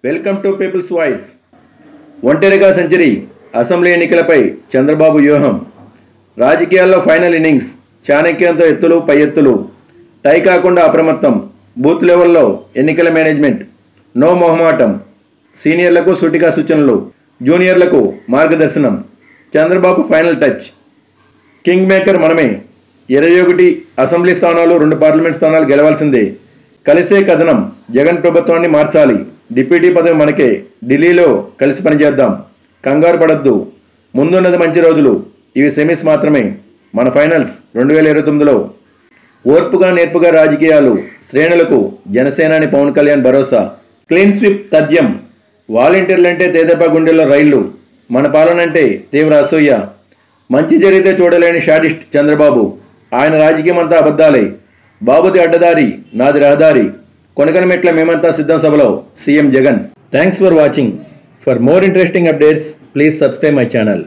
Welcome to people's voice. ఒంటరిగా century, assembly ఎన్నికలపై చంద్రబాబు వ్యూహం, రాజకీయాల్లో ఫైనల్ ఇన్నింగ్స్, చాణక్యంతో ఎత్తులు పై ఎత్తులు, టై కాకుండా అప్రమత్తం, బూత్ లెవెల్లో ఎన్నికల మేనేజ్మెంట్, నో మొహమాటం, సీనియర్లకు సూటిగా సూచనలు, జూనియర్లకు మార్గదర్శనం, Chandrababu final touch, king maker మనమే, 21 అసెంబ్లీ స్థానాలు 2 పార్లమెంట్ స్థానాలు గెలవాల్సిందే, కలిసే కథనం, జగన్ ప్రభుత్వాన్ని మార్చాలి, డిప్యూటీ పదవి మనకే, ఢిల్లీలో కలిసి పనిచేద్దాం, కంగారు పడద్దు, ముందున్నది మంచి రోజులు, ఇవి సెమీస్ మాత్రమే, మన ఫైనల్స్ 2029లో. ఓర్పుగా నేర్పుగా రాజకీయాలు, శ్రేణులకు జనసేనాని పవన్ కళ్యాణ్ భరోసా, క్లీన్ స్వీప్ తథ్యం, వాలంటీర్లంటే తేదపా గుండెల్లో రైళ్లు, మన పాలనంటే తీవ్ర అసూయ, మంచి జరిగితే చూడలేని షాడిస్ట్ చంద్రబాబు, ఆయన రాజకీయం అంతా అబద్ధాలే, బాబుది అడ్డదారి నాది రహదారి, కొనకన మెట్ల మేమంతా సిద్ధం సభలో CM Jagan. Thanks for watching. For more interesting updates please subscribe my channel.